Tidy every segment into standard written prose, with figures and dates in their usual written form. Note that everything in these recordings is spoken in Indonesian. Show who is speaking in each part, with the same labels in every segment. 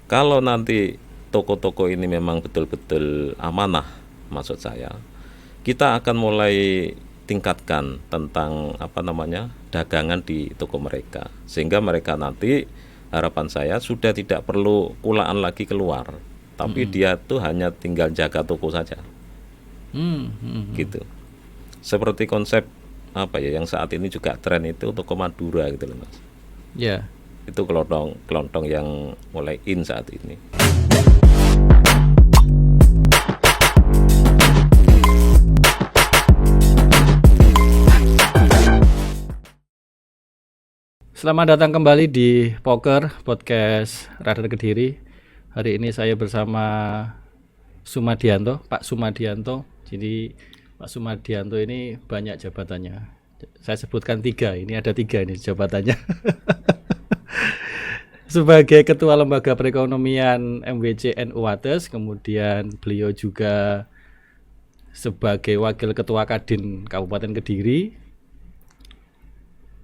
Speaker 1: Kalau nanti toko-toko ini memang betul-betul amanah, maksud saya, kita akan mulai tingkatkan tentang dagangan di toko mereka, sehingga mereka nanti harapan saya sudah tidak perlu kulaan lagi keluar, tapi dia tuh hanya tinggal jaga toko saja, gitu. Seperti konsep yang saat ini juga tren itu toko Madura gitu loh mas.
Speaker 2: Ya.
Speaker 1: Itu kelontong yang mulai in saat ini.
Speaker 2: Selamat datang kembali di Poker Podcast Radar Kediri. Hari ini saya bersama Sumadianto, Pak Sumadianto. Jadi Pak Sumadianto ini banyak jabatannya. Saya sebutkan 3, ini ada 3 ini jabatannya. Sebagai Ketua Lembaga Perekonomian MWC NU Wates, kemudian beliau juga sebagai Wakil Ketua Kadin Kabupaten Kediri.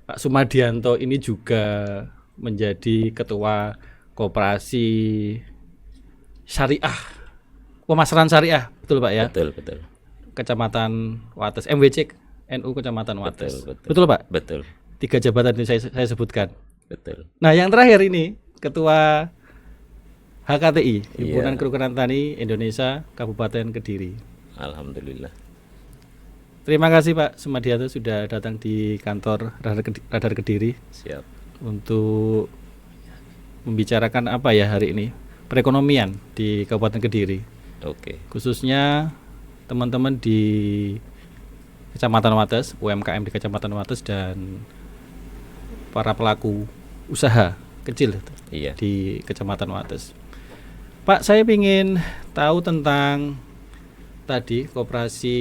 Speaker 2: Pak Sumadianto ini juga menjadi Ketua Koperasi Syariah, Pemasaran Syariah, betul Pak ya?
Speaker 1: Betul.
Speaker 2: Kecamatan Wates, MWC NU Kecamatan Wates. Betul Pak?
Speaker 1: Betul.
Speaker 2: 3 jabatan ini saya sebutkan.
Speaker 1: Betul.
Speaker 2: Nah yang terakhir ini Ketua HKTI, Himpunan Kerukunan Tani Indonesia Kabupaten Kediri.
Speaker 1: Alhamdulillah.
Speaker 2: Terima kasih Pak Sumadianto sudah datang di kantor Radar Kediri.
Speaker 1: Siap.
Speaker 2: Untuk membicarakan apa ya hari ini? Perekonomian di Kabupaten Kediri.
Speaker 1: Oke.
Speaker 2: Khususnya teman-teman di Kecamatan Wates, UMKM di Kecamatan Wates dan para pelaku usaha kecil di Kecamatan Wates. Pak, saya ingin tahu tentang tadi koperasi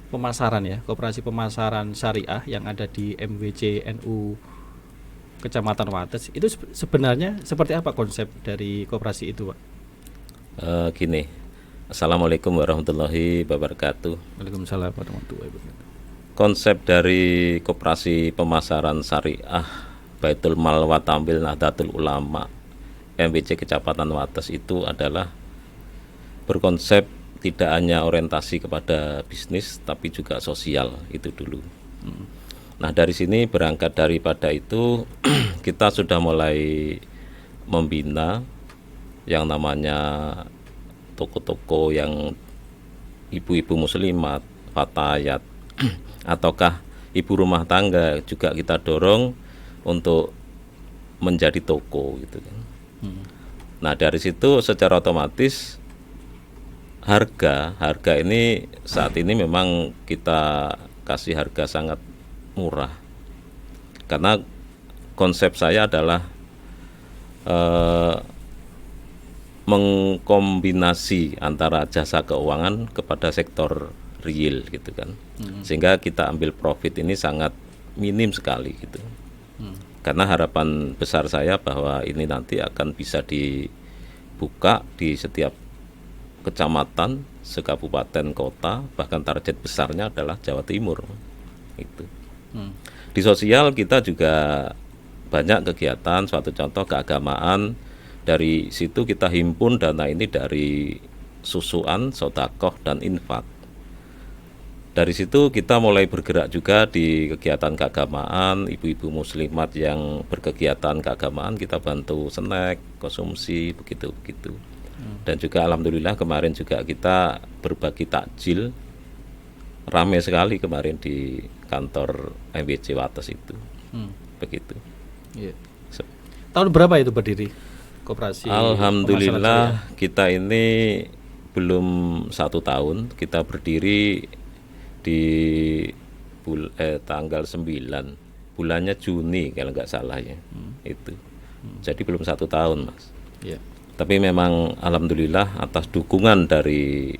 Speaker 2: pemasaran ya, koperasi pemasaran syariah yang ada di MWC NU Kecamatan Wates. Itu sebenarnya seperti apa konsep dari koperasi itu, Pak?
Speaker 1: Gini. Assalamualaikum warahmatullahi wabarakatuh.
Speaker 2: Waalaikumsalam warahmatullahi wabarakatuh.
Speaker 1: Konsep dari koperasi pemasaran syariah Baitul Mal wa Tamwil Nahdlatul Ulama MWC Kecamatan Wates itu adalah berkonsep tidak hanya orientasi kepada bisnis tapi juga sosial itu dulu. Nah dari sini berangkat daripada itu kita sudah mulai membina yang namanya toko-toko yang ibu-ibu muslimat, fatayat ataukah ibu rumah tangga juga kita dorong untuk menjadi toko gitu kan. Nah dari situ secara otomatis harga ini saat ini memang kita kasih harga sangat murah karena konsep saya adalah mengkombinasi antara jasa keuangan kepada sektor real gitu kan, sehingga kita ambil profit ini sangat minim sekali gitu. Karena harapan besar saya bahwa ini nanti akan bisa dibuka di setiap kecamatan, sekabupaten, kota, bahkan target besarnya adalah Jawa Timur itu. Di sosial kita juga banyak kegiatan, suatu contoh keagamaan. Dari situ kita himpun dana ini dari susuan, sodakoh, dan infak. Dari situ kita mulai bergerak juga di kegiatan keagamaan, ibu-ibu muslimat yang berkegiatan keagamaan kita bantu snack, konsumsi, begitu-begitu. Dan juga alhamdulillah kemarin juga kita berbagi takjil, ramai sekali kemarin di kantor MWC Wates itu, begitu.
Speaker 2: Iya. Tahun berapa itu berdiri? Koperasi
Speaker 1: Alhamdulillah kita ini belum 1 tahun, kita berdiri di tanggal 9 bulannya Juni kalau nggak salah ya. Itu jadi belum 1 tahun mas. Tapi memang alhamdulillah atas dukungan dari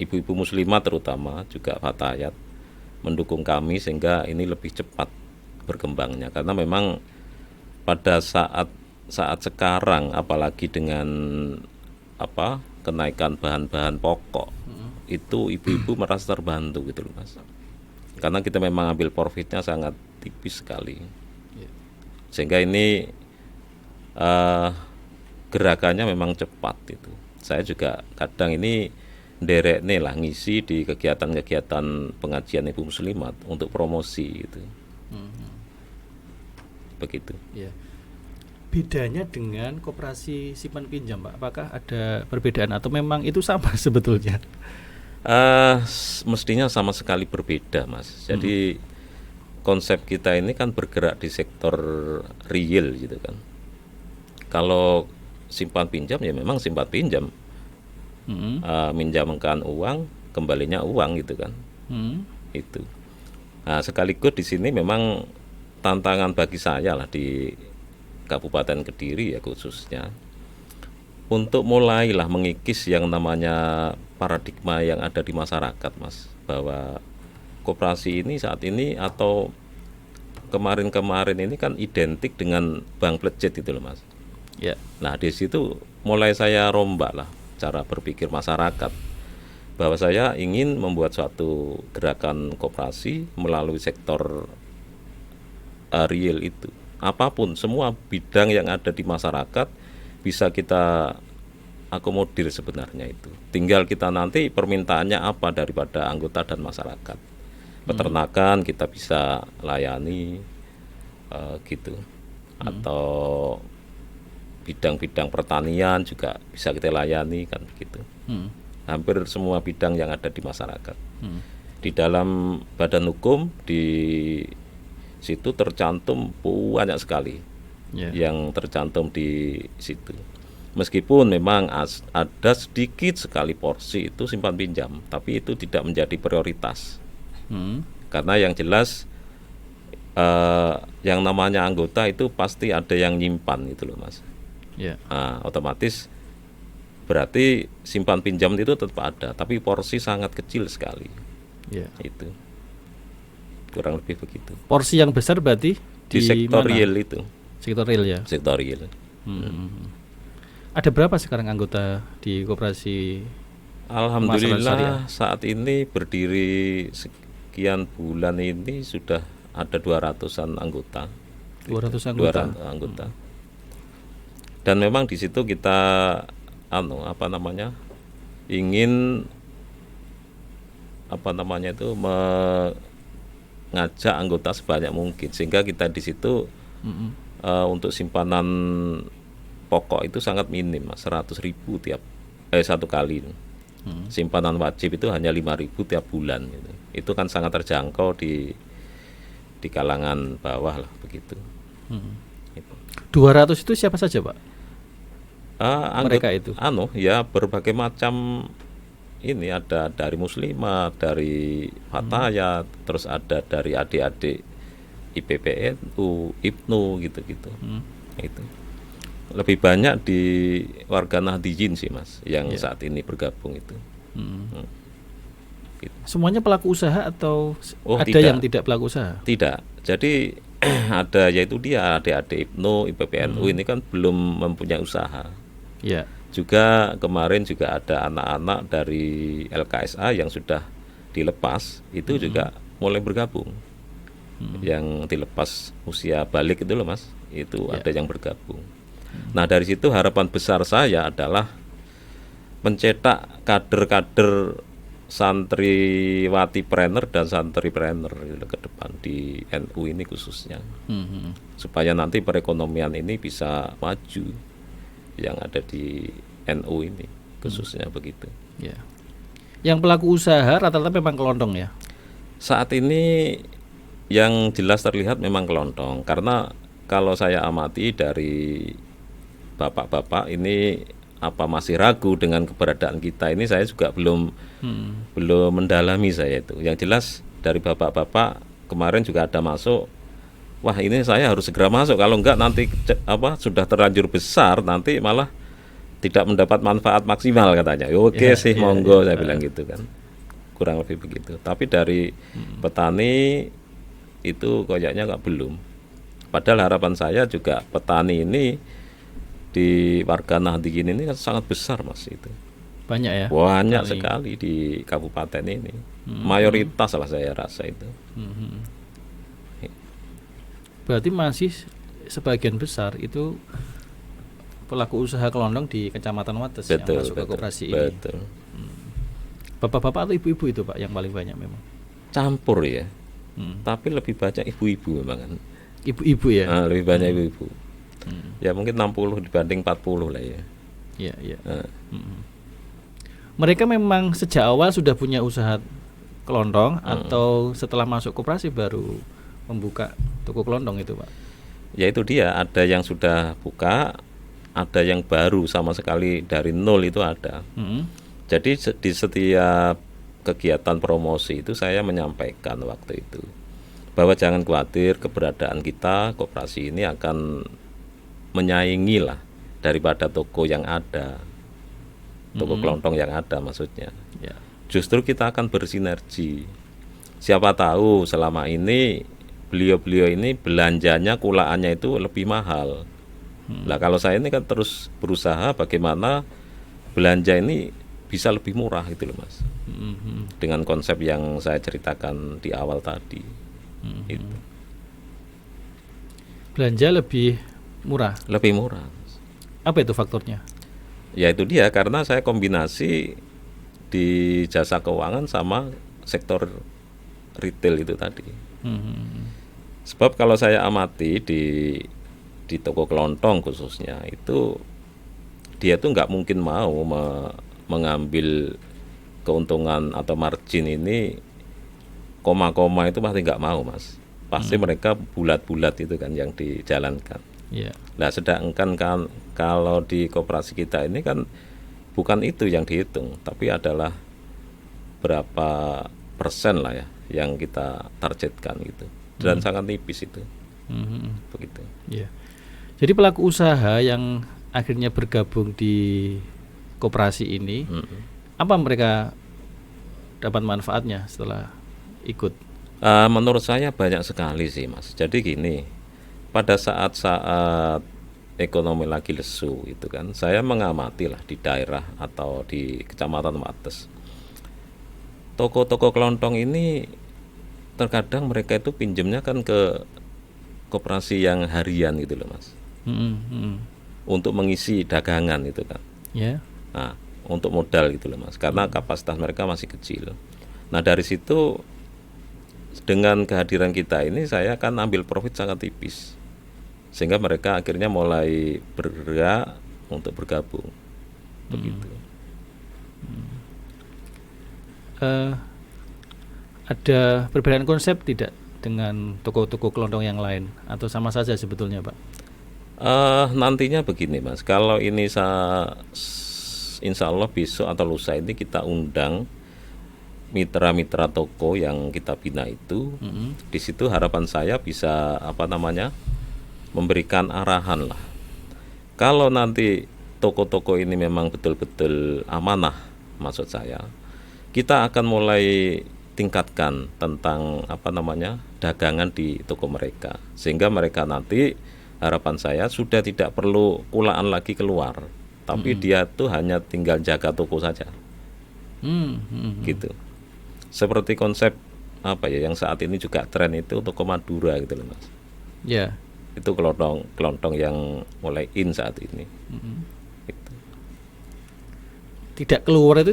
Speaker 1: ibu-ibu muslimat terutama juga fatayat mendukung kami sehingga ini lebih cepat berkembangnya karena memang pada saat sekarang apalagi dengan kenaikan bahan-bahan pokok itu ibu-ibu merasa terbantu gitu loh mas, karena kita memang ambil profitnya sangat tipis sekali, sehingga ini gerakannya memang cepat itu. Saya juga kadang ini nderek nih lah ngisi di kegiatan-kegiatan pengajian ibu muslimat untuk promosi gitu. Begitu.
Speaker 2: Ya. Bedanya dengan koperasi simpan pinjam, Pak, apakah ada perbedaan atau memang itu sama sebetulnya?
Speaker 1: Mestinya sama sekali berbeda, Mas. Jadi konsep kita ini kan bergerak di sektor real gitu kan. Kalau simpan pinjam ya memang simpan pinjam, minjamkan uang, kembalinya uang gitu kan. Itu. Nah, sekaligus di sini memang tantangan bagi saya lah di Kabupaten Kediri ya khususnya untuk mulailah mengikis yang namanya paradigma yang ada di masyarakat, Mas, bahwa koperasi ini saat ini atau kemarin-kemarin ini kan identik dengan bank pledget itu loh, Mas.
Speaker 2: Ya.
Speaker 1: Nah, di situ mulai saya rombak lah cara berpikir masyarakat bahwa saya ingin membuat suatu gerakan koperasi melalui sektor real itu. Apapun, semua bidang yang ada di masyarakat bisa kita akomodir sebenarnya itu. Tinggal kita nanti permintaannya apa daripada anggota dan masyarakat. Peternakan kita bisa layani gitu. Atau bidang-bidang pertanian juga bisa kita layani kan begitu. Hampir semua bidang yang ada di masyarakat. Di dalam badan hukum di situ tercantum banyak sekali yang tercantum di situ. Meskipun memang ada sedikit sekali porsi itu simpan pinjam, tapi itu tidak menjadi prioritas. Karena yang jelas yang namanya anggota itu pasti ada yang nyimpan gitu loh, Mas. Nah, otomatis berarti simpan pinjam itu tetap ada, tapi porsi sangat kecil sekali. Itu kurang lebih begitu.
Speaker 2: Porsi yang besar berarti
Speaker 1: di sektor
Speaker 2: mana?
Speaker 1: real itu.
Speaker 2: Sektor real ya.
Speaker 1: Sektor real.
Speaker 2: Ada berapa sekarang anggota di koperasi?
Speaker 1: Alhamdulillah saat ini berdiri sekian bulan ini sudah ada 200-an anggota.
Speaker 2: 200 anggota.
Speaker 1: 200 anggota. Dan memang di situ kita ingin ngajak anggota sebanyak mungkin sehingga kita di situ untuk simpanan pokok itu sangat minim, Mas, 100.000 tiap satu kali. Simpanan wajib itu hanya 5.000 tiap bulan gitu. Itu kan sangat terjangkau di kalangan bawah lah begitu.
Speaker 2: 200 itu siapa saja, Pak?
Speaker 1: Mereka itu ya berbagai macam. Ini ada dari muslimat, dari fatayat, terus ada dari adik-adik IPPNU, IPNU gitu-gitu. Itu lebih banyak di warga Nahdijin sih, Mas, yang saat ini bergabung itu. Gitu.
Speaker 2: Semuanya pelaku usaha atau ada
Speaker 1: tidak.
Speaker 2: yang tidak pelaku usaha?
Speaker 1: Tidak. Jadi ada yaitu dia adik-adik IPNU, IPPNU ini kan belum mempunyai usaha.
Speaker 2: Ya.
Speaker 1: Juga kemarin juga ada anak-anak dari LKSA yang sudah dilepas itu juga mulai bergabung. Yang dilepas usia balik itu loh, Mas, itu ada yang bergabung. Nah, dari situ harapan besar saya adalah mencetak kader-kader santriwati-prener dan santri-prener ke depan di NU ini khususnya. Supaya nanti perekonomian ini bisa maju yang ada di NU ini khususnya begitu.
Speaker 2: Ya. Yang pelaku usaha rata-rata memang kelontong ya? Saat
Speaker 1: ini yang jelas terlihat memang kelontong, karena kalau saya amati dari bapak-bapak ini masih ragu dengan keberadaan kita ini, saya juga belum mendalami saya itu. Yang jelas dari bapak-bapak kemarin juga ada masuk, wah ini saya harus segera masuk, kalau enggak nanti sudah terlanjur besar nanti malah tidak mendapat manfaat maksimal katanya. Oke sih, monggo saya bilang gitu kan. Kurang lebih begitu. Tapi dari petani itu kayaknya belum. Padahal harapan saya juga petani ini di warga Nahdijin ini kan sangat besar, Mas, itu.
Speaker 2: Banyak ya?
Speaker 1: Banyak sekali di kabupaten ini. Mayoritas lah saya rasa itu.
Speaker 2: Berarti masih sebagian besar itu pelaku usaha kelondong di Kecamatan Wates yang masuk ke koperasi ini.
Speaker 1: Betul.
Speaker 2: Bapak-bapak atau ibu-ibu itu Pak yang paling banyak memang?
Speaker 1: Campur ya. Tapi lebih banyak ibu-ibu memang kan.
Speaker 2: Ibu-ibu ya?
Speaker 1: Lebih banyak ibu-ibu. Ya mungkin 60 dibanding 40 lah ya.
Speaker 2: Iya, iya. Mereka memang sejak awal sudah punya usaha kelondong atau setelah masuk koperasi baru membuka toko kelondong itu Pak?
Speaker 1: Ya itu dia, ada yang sudah buka, ada yang baru sama sekali dari nol itu ada. Jadi di setiap kegiatan promosi itu saya menyampaikan waktu itu bahwa jangan khawatir, keberadaan kita koperasi ini akan menyaingi lah daripada toko yang ada, toko kelondong yang ada maksudnya.
Speaker 2: Ya.
Speaker 1: Justru kita akan bersinergi. Siapa tahu selama ini beliau-beliau ini belanjanya kulaannya itu lebih mahal. Nah kalau saya ini kan terus berusaha bagaimana belanja ini bisa lebih murah gitu loh Mas. Dengan konsep yang saya ceritakan di awal tadi. Itu.
Speaker 2: Belanja lebih murah.
Speaker 1: Lebih murah.
Speaker 2: Apa itu faktornya?
Speaker 1: Ya itu dia, karena saya kombinasi di jasa keuangan sama sektor retail itu tadi. Sebab kalau saya amati di toko kelontong khususnya itu dia tuh nggak mungkin mau mengambil keuntungan atau margin ini koma-koma itu pasti nggak mau Mas. Pasti mereka bulat-bulat itu kan yang dijalankan.
Speaker 2: Yeah.
Speaker 1: Nah sedangkan kan kalau di koperasi kita ini kan bukan itu yang dihitung, tapi adalah berapa persen lah ya yang kita targetkan gitu, dan sangat nipis itu. Begitu.
Speaker 2: Yeah. Jadi pelaku usaha yang akhirnya bergabung di koperasi ini, apa mereka dapat manfaatnya setelah ikut?
Speaker 1: Menurut saya banyak sekali sih Mas. Jadi gini, pada saat-saat ekonomi lagi lesu itu kan, saya mengamati lah di daerah atau di Kecamatan Wates, toko-toko kelontong ini terkadang mereka itu pinjemnya kan ke koperasi yang harian gitu loh Mas, untuk mengisi dagangan itu kan.
Speaker 2: Yeah.
Speaker 1: Nah untuk modal gitu loh Mas, karena kapasitas mereka masih kecil. Nah dari situ dengan kehadiran kita ini saya akan ambil profit sangat tipis, sehingga mereka akhirnya mulai bergerak untuk bergabung. Begitu.
Speaker 2: Ada perbedaan konsep tidak dengan toko-toko kelondong yang lain atau sama saja sebetulnya Pak?
Speaker 1: Nantinya begini Mas, kalau ini insya Allah besok atau lusa ini kita undang mitra-mitra toko yang kita bina itu. Di situ harapan saya bisa memberikan arahan lah. Kalau nanti toko-toko ini memang betul-betul amanah, maksud saya, kita akan mulai tingkatkan tentang dagangan di toko mereka, sehingga mereka nanti harapan saya sudah tidak perlu kulaan lagi keluar, tapi dia tuh hanya tinggal jaga toko saja. Gitu. Seperti konsep yang saat ini juga tren itu toko Madura gitu loh Mas.
Speaker 2: Ya.
Speaker 1: Itu kelontong yang mulai in saat ini. Gitu.
Speaker 2: Tidak keluar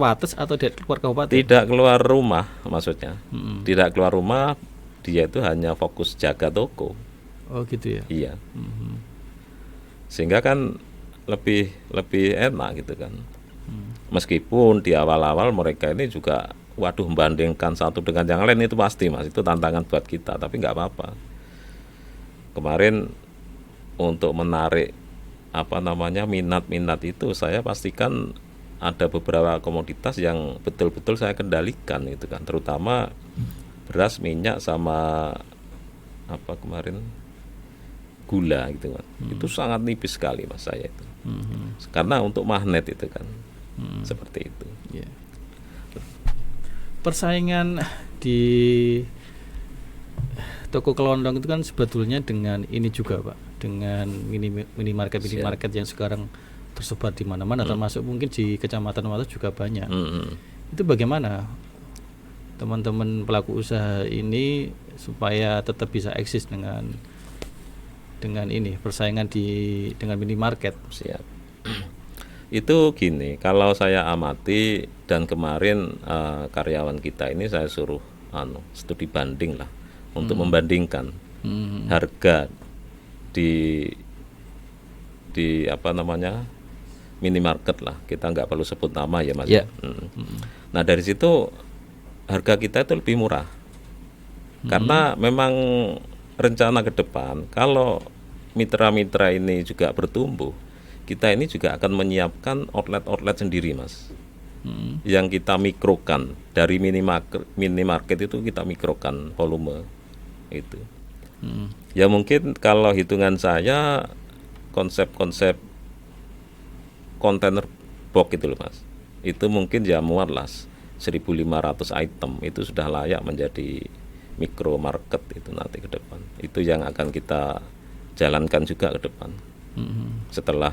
Speaker 2: Wates atau tidak keluar kabupaten?
Speaker 1: Tidak keluar rumah maksudnya. Tidak keluar rumah, dia itu hanya fokus jaga toko.
Speaker 2: Oh gitu ya.
Speaker 1: Iya. Sehingga kan lebih enak gitu kan. Meskipun di awal-awal mereka ini juga membandingkan satu dengan yang lain itu pasti Mas, itu tantangan buat kita, tapi nggak apa-apa. Kemarin untuk menarik minat itu saya pastikan ada beberapa komoditas yang betul-betul saya kendalikan itu kan, terutama beras, minyak sama gula gitu kan. Itu sangat nipis sekali Mas saya itu. Karena untuk magnet itu kan. Seperti itu.
Speaker 2: Yeah. Persaingan di toko kelondong itu kan sebetulnya dengan ini juga Pak, dengan minimarket yang sekarang tersebar di mana-mana, termasuk mungkin di Kecamatan Wates juga banyak. Itu bagaimana teman-teman pelaku usaha ini supaya tetap bisa eksis dengan dengan ini persaingan dengan minimarket?
Speaker 1: Siap. Itu gini, kalau saya amati dan kemarin karyawan kita ini saya suruh studi banding lah untuk membandingkan harga di apa namanya minimarket lah, kita nggak perlu sebut nama ya Mas.
Speaker 2: Yeah.
Speaker 1: Nah dari situ harga kita itu lebih murah karena memang rencana ke depan kalau mitra-mitra ini juga bertumbuh, kita ini juga akan menyiapkan outlet sendiri Mas. Yang kita mikrokan dari minimarket itu kita mikrokan volume itu. Ya mungkin kalau hitungan saya konsep kontainer box itu loh Mas, itu mungkin ya muat lah 1.500 item, itu sudah layak menjadi mikro market itu nanti ke depan. Itu yang akan kita jalankan juga ke depan. Setelah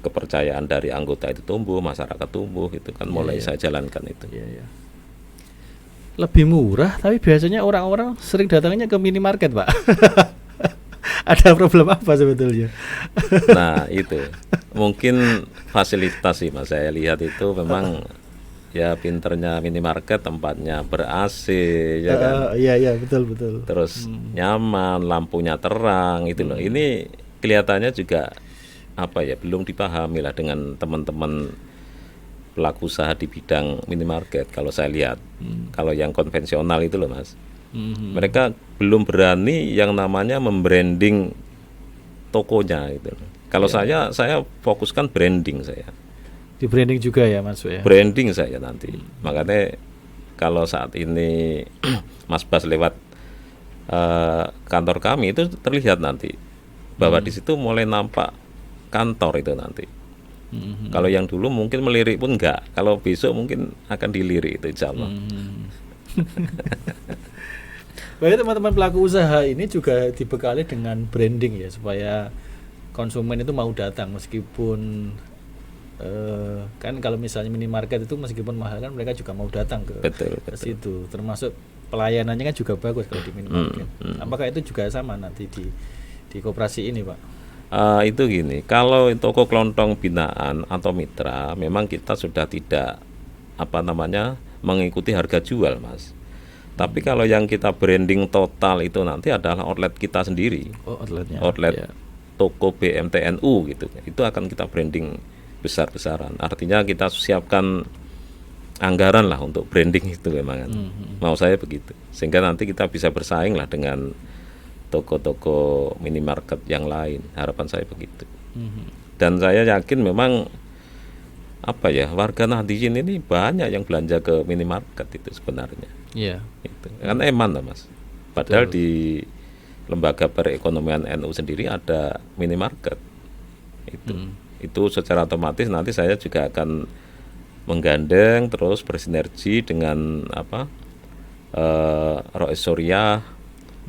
Speaker 1: kepercayaan dari anggota itu tumbuh, masyarakat tumbuh, itu kan mulai saya jalankan itu.
Speaker 2: Lebih murah, tapi biasanya orang-orang sering datangnya ke minimarket Pak. Ada problem apa sebetulnya?
Speaker 1: Nah itu mungkin fasilitas sih Mas, saya lihat itu memang ya pinternya minimarket, tempatnya ber-AC ya kan.
Speaker 2: Iya betul.
Speaker 1: Terus nyaman, lampunya terang itu loh. Ini kelihatannya juga apa ya, belum dipahami lah dengan teman-teman pelaku usaha di bidang minimarket kalau saya lihat. Kalau yang konvensional itu loh Mas, mereka belum berani yang namanya membranding tokonya itu. Kalau saya fokuskan branding saya.
Speaker 2: Di branding juga ya Mas ya.
Speaker 1: Branding saya nanti. Makanya kalau saat ini Mas Bas lewat kantor kami itu terlihat nanti bahwa di situ mulai nampak kantor itu nanti. Kalau yang dulu mungkin melirik pun enggak, kalau besok mungkin akan dilirik itu insya Allah.
Speaker 2: Baik, teman-teman pelaku usaha ini juga dibekali dengan branding ya, supaya konsumen itu mau datang meskipun kan kalau misalnya minimarket itu meskipun mahal kan mereka juga mau datang ke situ. Termasuk pelayanannya kan juga bagus kalau di minimarket. Apakah itu juga sama nanti di koperasi ini Pak?
Speaker 1: Itu gini, kalau toko kelontong binaan atau mitra memang kita sudah tidak mengikuti harga jual Mas. Tapi kalau yang kita branding total itu nanti adalah outlet kita sendiri. Outlet toko BMTNU gitu. Itu akan kita branding besar-besaran. Artinya kita siapkan anggaran lah untuk branding itu memang. Mau saya begitu. Sehingga nanti kita bisa bersaing lah dengan toko-toko minimarket yang lain, harapan saya begitu. Dan saya yakin memang warga Nahdijin ini banyak yang belanja ke minimarket itu sebenarnya. Itu kan eman lah Mas. Padahal di lembaga perekonomian NU sendiri ada minimarket. Itu secara otomatis nanti saya juga akan menggandeng terus bersinergi dengan Rois Suriah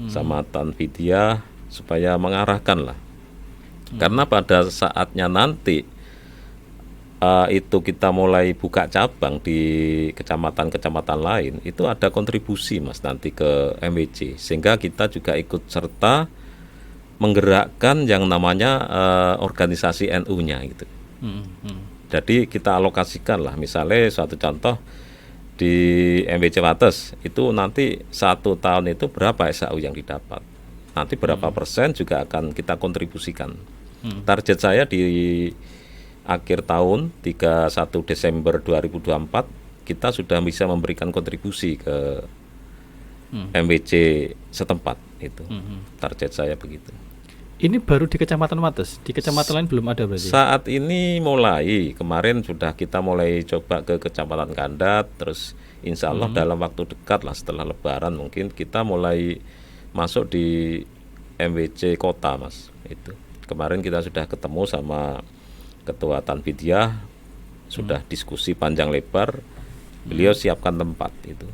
Speaker 1: sama Tanfidia supaya mengarahkan lah. Karena pada saatnya nanti itu kita mulai buka cabang di kecamatan-kecamatan lain, itu ada kontribusi Mas nanti ke MWC, sehingga kita juga ikut serta menggerakkan yang namanya organisasi NU-nya gitu. Jadi kita alokasikan lah, misalnya suatu contoh di MWC Wates itu nanti 1 tahun itu berapa SAU yang didapat, nanti berapa persen juga akan kita kontribusikan. Target saya di akhir tahun 31 Desember 2024 kita sudah bisa memberikan kontribusi ke MWC setempat itu. Target saya begitu.
Speaker 2: Ini baru di Kecamatan Wates, di kecamatan lain belum ada berarti?
Speaker 1: Saat ini mulai, kemarin sudah kita mulai coba ke Kecamatan Kandat, terus insya Allah dalam waktu dekat lah setelah Lebaran mungkin kita mulai masuk di MWC kota Mas. Itu kemarin kita sudah ketemu sama Ketua Tanfidia, sudah diskusi panjang lebar, beliau siapkan tempat itu.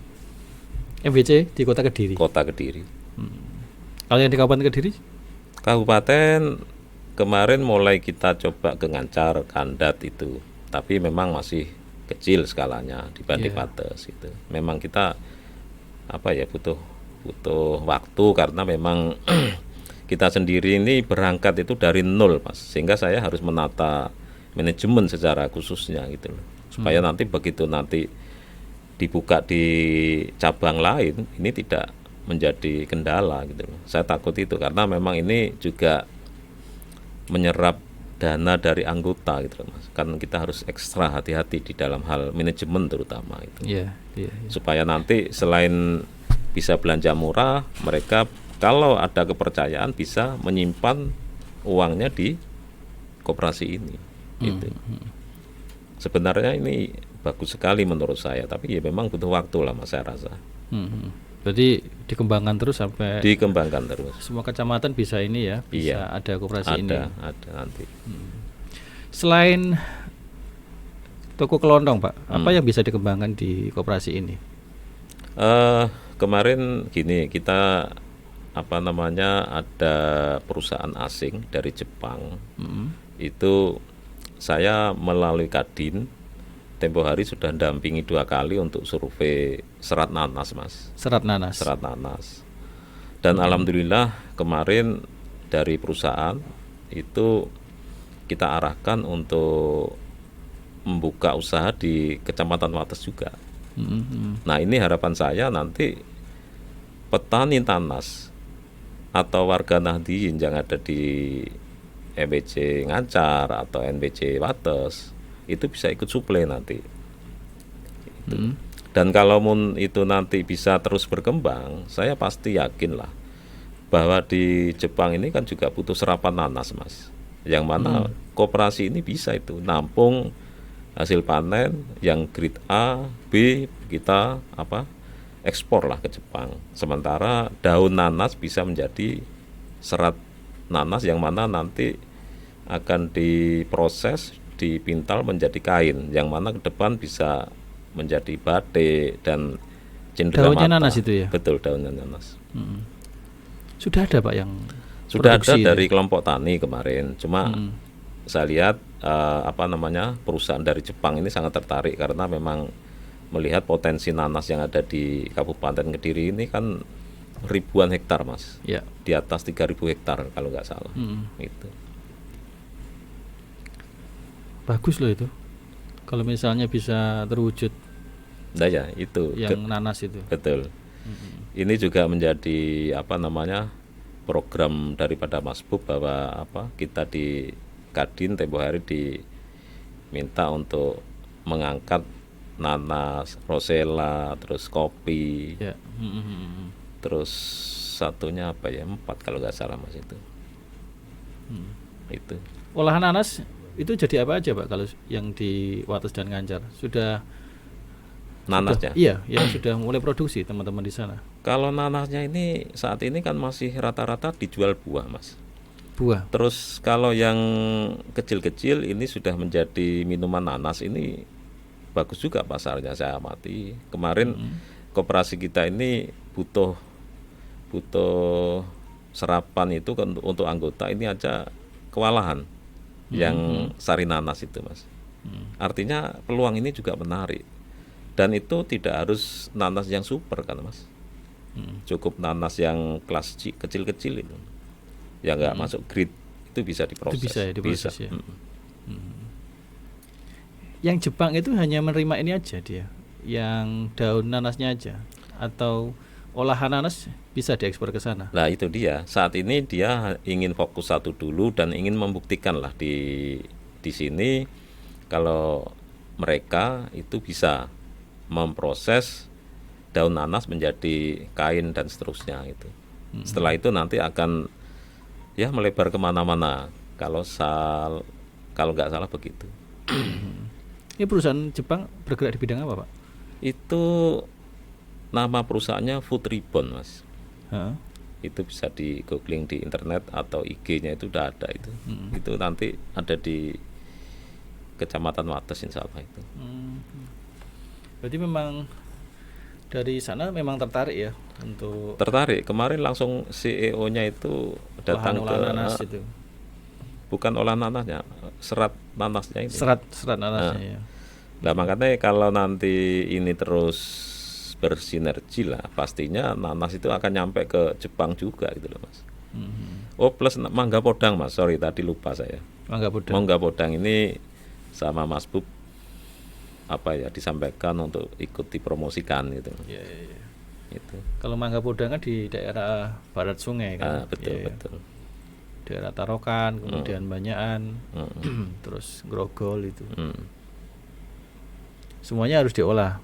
Speaker 2: MWC di Kota Kediri?
Speaker 1: Kota Kediri.
Speaker 2: Kalau yang di Kabupaten Kediri?
Speaker 1: Kabupaten kemarin mulai kita coba ke Ngancar, Kandat itu, tapi memang masih kecil skalanya dibanding Wates itu. Memang kita butuh waktu karena memang kita sendiri ini berangkat itu dari nol, Mas. Sehingga saya harus menata manajemen secara khususnya gitu loh. Supaya nanti begitu nanti dibuka di cabang lain, ini tidak menjadi kendala gitu loh. Saya takut itu karena memang ini juga menyerap dana dari anggota gitu loh, Mas. Kan kita harus ekstra hati-hati di dalam hal manajemen terutama itu. Supaya nanti selain bisa belanja murah, mereka kalau ada kepercayaan bisa menyimpan uangnya di koperasi ini. Gitu. Sebenarnya ini bagus sekali menurut saya, tapi ya memang butuh waktu lah, Mas, saya rasa.
Speaker 2: Berarti dikembangkan terus sampai
Speaker 1: dikembangkan terus.
Speaker 2: Semua kecamatan bisa ini ya, bisa ada koperasi ini.
Speaker 1: Ada nanti.
Speaker 2: Selain toko kelontong, Pak, apa yang bisa dikembangkan di koperasi ini?
Speaker 1: Kemarin gini, kita ada perusahaan asing dari Jepang. Itu saya melalui Kadin tempo hari sudah dampingi 2 kali untuk survei serat nanas, Mas. Serat nanas. Dan alhamdulillah kemarin dari perusahaan itu kita arahkan untuk membuka usaha di Kecamatan Wates juga. Nah, ini harapan saya nanti petani nanas atau warga Nahdliyin yang ada di NBC Ngancar atau NBC Wates itu bisa ikut suplai nanti. Dan kalau itu nanti bisa terus berkembang, saya pasti yakin lah bahwa di Jepang ini kan juga butuh serapan nanas, Mas. Yang mana koperasi ini bisa itu nampung hasil panen yang grade A, B, kita ekspor lah ke Jepang. Sementara daun nanas bisa menjadi serat nanas yang mana nanti akan diproses, dipintal menjadi kain, yang mana ke depan bisa menjadi batik dan cenderamata.
Speaker 2: Daunnya nanas itu ya?
Speaker 1: Betul, daunnya nanas.
Speaker 2: Sudah ada, Pak, yang
Speaker 1: sudah ada dari kelompok tani kemarin. Cuma saya lihat perusahaan dari Jepang ini sangat tertarik karena memang melihat potensi nanas yang ada di Kabupaten Kediri ini kan ribuan hektar, Mas. Di atas 3.000 hektar kalau nggak salah. Itu.
Speaker 2: Bagus loh itu. Kalau misalnya bisa terwujud.
Speaker 1: Nah ya, itu
Speaker 2: yang nanas itu.
Speaker 1: Betul. Ini juga menjadi program daripada Mas Bub bahwa kita di Kadin tempo hari diminta untuk mengangkat nanas, rosella, terus kopi. Terus satunya 4 kalau nggak salah, Mas, itu. Itu.
Speaker 2: Olahan nanas itu jadi apa aja, Pak, kalau yang di Wates dan Ngancar? Sudah
Speaker 1: nanasnya?
Speaker 2: Yang sudah mulai produksi teman-teman di sana.
Speaker 1: Kalau nanasnya ini saat ini kan masih rata-rata dijual buah, Mas.
Speaker 2: Buah.
Speaker 1: Terus kalau yang kecil-kecil ini sudah menjadi minuman nanas, ini bagus juga pasarnya, saya amati. Kemarin koperasi kita ini butuh serapan itu untuk anggota ini aja kewalahan. Yang sari nanas itu, Mas. Artinya peluang ini juga menarik. Dan itu tidak harus nanas yang super kan, Mas. Cukup nanas yang kelas kecil-kecil itu. Yang nggak masuk grade itu bisa diproses.
Speaker 2: Itu bisa ya, diproses ya. Yang Jepang itu hanya menerima ini aja dia, yang daun nanasnya aja, atau olahan nanas bisa diekspor ke sana?
Speaker 1: Nah, itu dia. Saat ini dia ingin fokus satu dulu dan ingin membuktikan lah di sini kalau mereka itu bisa memproses daun nanas menjadi kain dan seterusnya itu. Setelah itu nanti akan melebar kemana-mana. Kalau nggak salah begitu.
Speaker 2: Ini perusahaan Jepang bergerak di bidang apa, Pak?
Speaker 1: Itu nama perusahaannya Food Ribbon, Mas. Itu bisa di googling di internet atau IG-nya itu udah ada itu. Itu nanti ada di Kecamatan Wates, insya Allah itu.
Speaker 2: Berarti memang dari sana memang tertarik ya untuk.
Speaker 1: Tertarik. Kemarin langsung CEO-nya itu datang ke
Speaker 2: nanas itu.
Speaker 1: Bukan olahan nanasnya, serat nanasnya ini.
Speaker 2: Serat nanasnya ya.
Speaker 1: Nah, makanya kalau nanti ini terus bersinergi lah, pastinya nanas itu akan nyampe ke Jepang juga gitu loh, Mas. Oh, plus Mangga Podang Mas, sorry tadi lupa saya. Mangga Podang ini sama Mas Bub disampaikan untuk ikut dipromosikan gitu.
Speaker 2: Iya, iya, iya.
Speaker 1: Itu.
Speaker 2: Kalau Mangga Podang kan di daerah barat sungai kan.
Speaker 1: Betul, betul.
Speaker 2: Daerah Tarokan, kemudian Banyakan, terus Grogol itu. Semuanya harus diolah.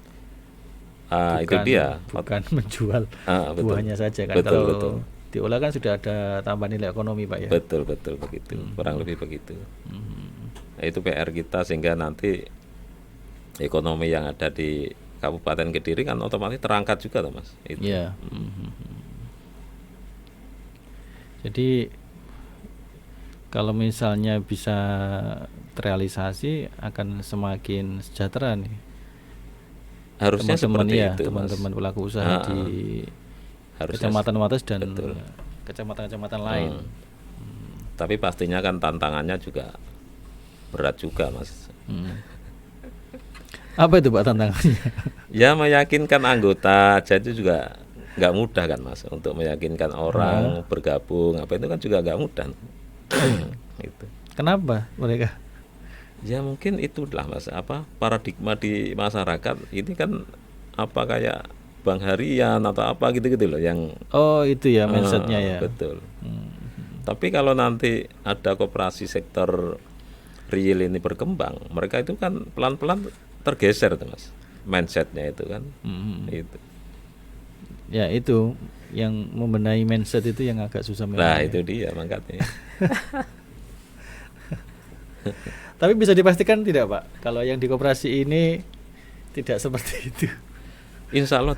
Speaker 1: Itu dia.
Speaker 2: Bukan menjual buahnya saja kan.
Speaker 1: Betul,
Speaker 2: kalau
Speaker 1: betul.
Speaker 2: Diolah kan sudah ada tambahan nilai ekonomi Pak ya.
Speaker 1: Betul begitu. Kurang lebih begitu. Itu PR kita sehingga nanti ekonomi yang ada di Kabupaten Kediri kan otomatis terangkat juga toh Mas. Itu.
Speaker 2: Iya. Jadi kalau misalnya bisa terrealisasi akan semakin sejahtera nih.
Speaker 1: Harusnya seperti itu,
Speaker 2: teman-teman pelaku usaha di Kecamatan Wates dan kecamatan-kecamatan lain.
Speaker 1: Tapi pastinya kan tantangannya juga berat juga Mas.
Speaker 2: Apa itu Pak tantangannya?
Speaker 1: Ya meyakinkan anggota aja itu juga nggak mudah kan Mas, untuk meyakinkan orang bergabung itu kan juga nggak mudah. Gitu.
Speaker 2: Kenapa mereka?
Speaker 1: Ya mungkin itulah Mas, paradigma di masyarakat ini kan kayak bank harian atau apa gitu-gitu loh yang
Speaker 2: itu ya mindsetnya ya.
Speaker 1: Betul. Tapi kalau nanti ada koperasi sektor real ini berkembang, mereka itu kan pelan-pelan tergeser tuh Mas, mindsetnya itu kan. Itu.
Speaker 2: Ya itu yang membenahi mindset itu yang agak susah.
Speaker 1: Nah itu dia makanya.
Speaker 2: Tapi bisa dipastikan tidak Pak, kalau yang di koperasi ini tidak seperti itu?
Speaker 1: Insya Allah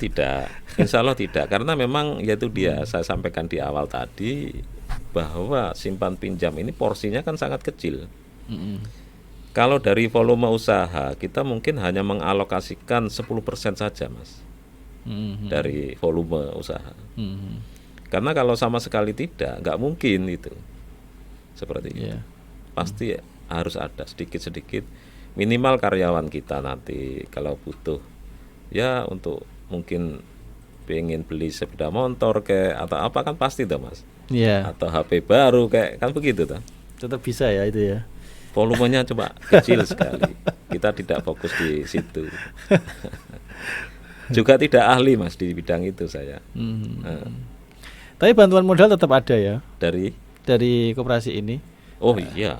Speaker 1: tidak, karena memang yaitu dia saya sampaikan di awal tadi bahwa simpan pinjam ini porsinya kan sangat kecil. Kalau dari volume usaha kita mungkin hanya mengalokasikan 10% saja Mas, dari volume usaha. Karena kalau sama sekali nggak mungkin itu seperti itu. Pasti harus ada sedikit-sedikit, minimal karyawan kita nanti kalau butuh ya untuk mungkin pengen beli sepeda motor atau apa kan pasti tuh Mas. Atau HP baru kan begitu tuh.
Speaker 2: Tetap bisa ya itu ya.
Speaker 1: Volumenya coba kecil sekali. Kita tidak fokus di situ. Juga tidak ahli Mas di bidang itu saya.
Speaker 2: Tapi bantuan modal tetap ada ya dari koperasi ini.
Speaker 1: Oh iya.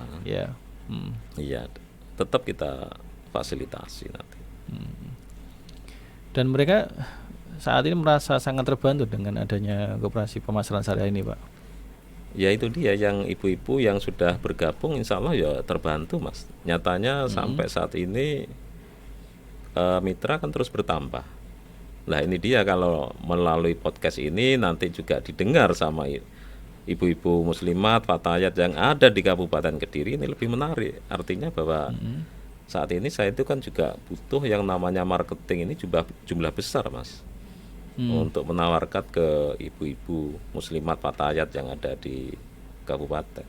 Speaker 2: Iya,
Speaker 1: tetap kita fasilitasi nanti.
Speaker 2: Dan mereka saat ini merasa sangat terbantu dengan adanya koperasi pemasaran syariah ini Pak.
Speaker 1: Ya itu dia, yang ibu-ibu yang sudah bergabung insya Allah ya terbantu Mas. Nyatanya sampai saat ini mitra kan terus bertambah. Nah ini dia, kalau melalui podcast ini nanti juga didengar sama ibu-ibu muslimat fatayat yang ada di Kabupaten Kediri, ini lebih menarik. Artinya bahwa saat ini saya itu kan juga butuh yang namanya marketing ini jumlah besar Mas, untuk menawarkan ke ibu-ibu muslimat fatayat yang ada di kabupaten.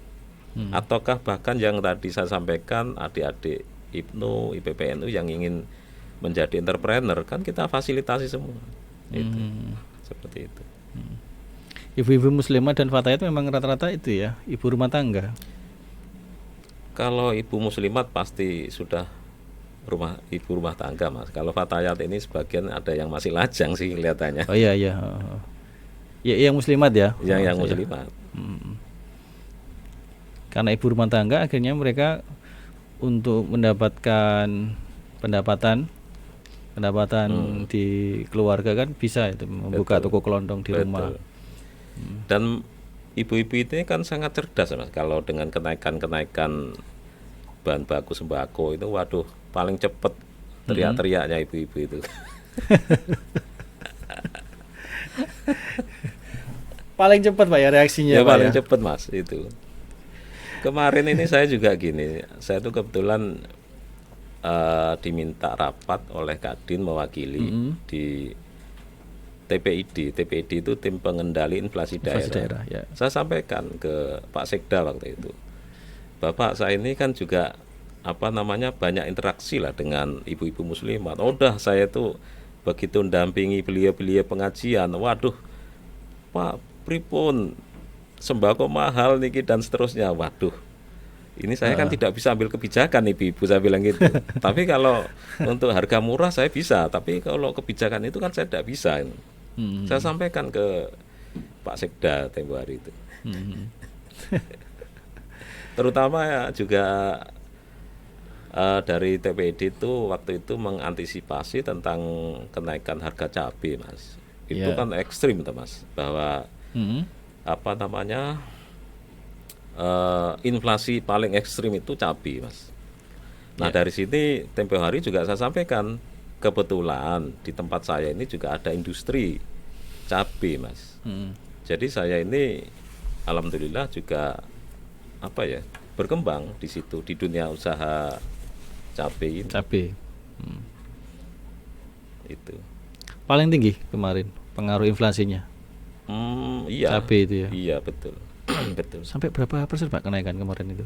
Speaker 1: Ataukah bahkan yang tadi saya sampaikan adik-adik IPNU, IPPNU yang ingin menjadi entrepreneur, kan kita fasilitasi semua. Itu seperti itu.
Speaker 2: Ibu-ibu muslimah dan fatayat memang rata-rata itu ya, ibu rumah tangga.
Speaker 1: Kalau ibu muslimat pasti sudah ibu rumah tangga Mas. Kalau fatayat ini sebagian ada yang masih lajang sih kelihatannya.
Speaker 2: Oh iya. Ya yang muslimat ya.
Speaker 1: Yang muslimat.
Speaker 2: Karena ibu rumah tangga akhirnya mereka untuk mendapatkan pendapatan di keluarga kan bisa itu membuka toko kelondong di rumah.
Speaker 1: Dan ibu-ibu itu kan sangat cerdas Mas. Kalau dengan kenaikan bahan baku sembako itu, waduh, paling cepat teriak-teriaknya ibu-ibu itu.
Speaker 2: Paling cepat Pak ya reaksinya.
Speaker 1: Ya paling cepat Mas itu. Kemarin ini saya juga gini, saya tuh kebetulan diminta rapat oleh Kadin mewakili di TPID itu tim pengendali inflasi daerah.
Speaker 2: Ya.
Speaker 1: Saya sampaikan ke Pak Sekda waktu itu, Bapak saya ini kan juga banyak interaksi lah dengan ibu-ibu muslimat. Saya tuh begitu mendampingi beliau pengajian, waduh Pak pripun sembako mahal niki dan seterusnya. Waduh, ini saya kan tidak bisa ambil kebijakan ibu saya bilang gitu. Tapi kalau untuk harga murah saya bisa, tapi kalau kebijakan itu kan saya tidak bisa. Saya sampaikan ke Pak Sekda tempo hari itu. Terutama ya juga dari TPD itu waktu itu mengantisipasi tentang kenaikan harga cabai, Mas. Itu kan ekstrim tuh, Mas, bahwa apa namanya, inflasi paling ekstrim itu cabai, Mas. Nah dari sini tempo hari juga saya sampaikan, kebetulan di tempat saya ini juga ada industri cabai, Mas. Jadi saya ini alhamdulillah juga apa ya, berkembang di situ, di dunia usaha cabai ini. Itu
Speaker 2: paling tinggi kemarin pengaruh inflasinya.
Speaker 1: Iya.
Speaker 2: Cabai itu ya.
Speaker 1: Iya betul. Betul.
Speaker 2: Sampai berapa persen Pak kenaikan kemarin itu?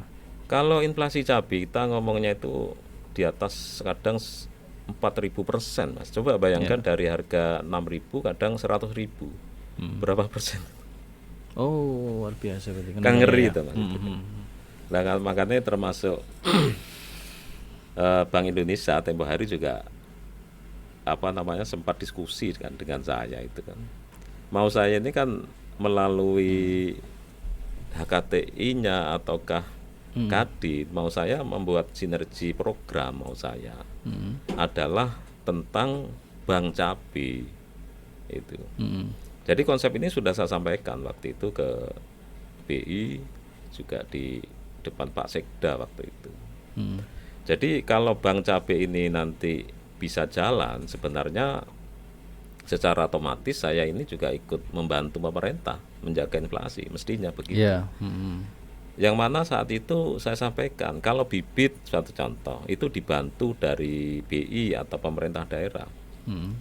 Speaker 1: Kalau inflasi cabai kita ngomongnya itu di atas kadang 4.000%, Mas. Coba bayangkan dari harga 6.000 kadang 100.000. Berapa persen?
Speaker 2: Oh, luar biasa berarti.
Speaker 1: Kan ngeri itu, Mas. Nah, makanya termasuk Bank Indonesia tempo hari juga apa namanya sempat diskusi kan dengan saya itu kan. Mau saya ini kan melalui HKTI-nya ataukah Kadin, mau saya membuat sinergi program, mau saya adalah tentang bank cabai itu. Jadi konsep ini sudah saya sampaikan waktu itu ke BI, juga di depan Pak Sekda waktu itu. Jadi kalau bank cabai ini nanti bisa jalan, sebenarnya secara otomatis saya ini juga ikut membantu pemerintah menjaga inflasi, mestinya begitu. Yang mana saat itu saya sampaikan, kalau bibit suatu contoh itu dibantu dari BI atau pemerintah daerah.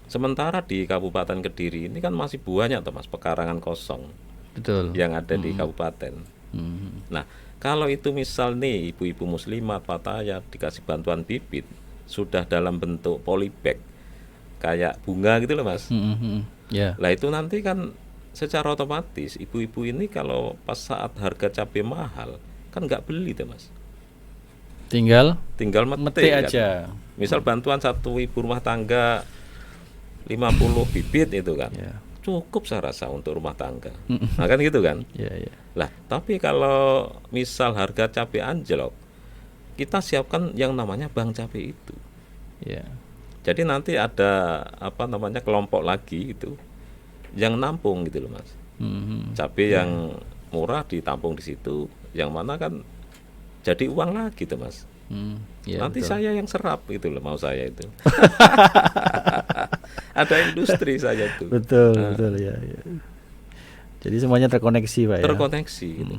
Speaker 1: Sementara di Kabupaten Kediri ini kan masih banyak tuh, Mas, pekarangan kosong.
Speaker 2: Betul.
Speaker 1: Yang ada di kabupaten. Nah, kalau itu misal nih ibu-ibu muslimat Pattaya dikasih bantuan bibit sudah dalam bentuk polybag kayak bunga gitu loh, Mas. Lah itu nanti kan secara otomatis ibu-ibu ini kalau pas saat harga cabai mahal kan nggak beli tuh, Mas. Tinggal metik aja. Kan? Misal bantuan satu ibu rumah tangga 50 bibit itu kan. Cukup saya rasa untuk rumah tangga. Nah kan gitu kan. Lah tapi kalau misal harga cabai anjlok, kita siapkan yang namanya bank cabai itu. Jadi nanti ada apa namanya kelompok lagi itu yang nampung gitu loh, Mas. Cabai yang murah ditampung di situ, yang mana kan jadi uang lagi tuh, Mas. Nanti betul. Saya yang serap gitu loh, mau saya itu. Ada industri saya itu.
Speaker 2: Betul ya. Jadi semuanya terkoneksi, Pak.
Speaker 1: Terkoneksi gitu.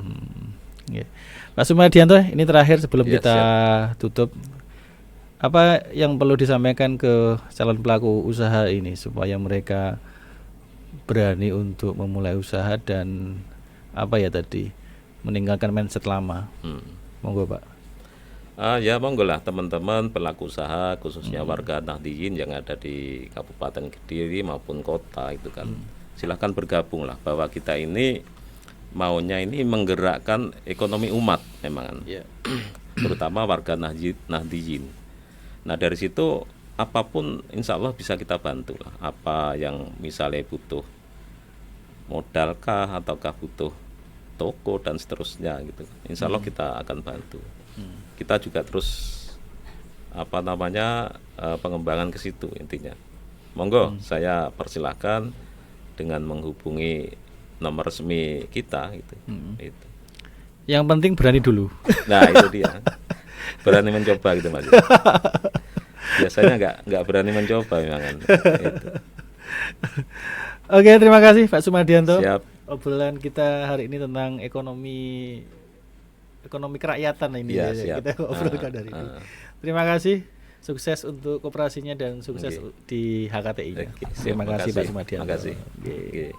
Speaker 2: Pak Sumadianto, ini terakhir sebelum kita tutup. Apa yang perlu disampaikan ke calon pelaku usaha ini supaya mereka berani untuk memulai usaha dan apa ya tadi, meninggalkan mindset lama. Monggo, Pak.
Speaker 1: Ya monggo lah teman-teman pelaku usaha khususnya warga Nahdliyin yang ada di Kabupaten Kediri maupun kota itu kan. Silahkan bergabung lah, bahwa kita ini maunya ini menggerakkan ekonomi umat memang. Terutama warga Nahdliyin. Nah dari situ apapun insya Allah bisa kita bantu lah. Apa yang misalnya butuh modalkah ataukah butuh toko dan seterusnya gitu. Insya Allah kita akan bantu. Kita juga terus apa namanya pengembangan ke situ intinya. Monggo saya persilahkan dengan menghubungi nomor resmi kita gitu. Itu.
Speaker 2: Yang penting berani dulu.
Speaker 1: Nah itu dia. Berani mencoba gitu, Mas. Biasanya nggak berani mencoba memang. Itu.
Speaker 2: Oke, terima kasih Pak Sumadianto.
Speaker 1: Siap.
Speaker 2: Obrolan kita hari ini tentang ekonomi kerakyatan ini kita obrolkan dari itu. Terima kasih, sukses untuk koperasinya dan sukses di HKTI-nya. Terima kasih Pak Sumadianto.
Speaker 1: Terima kasih.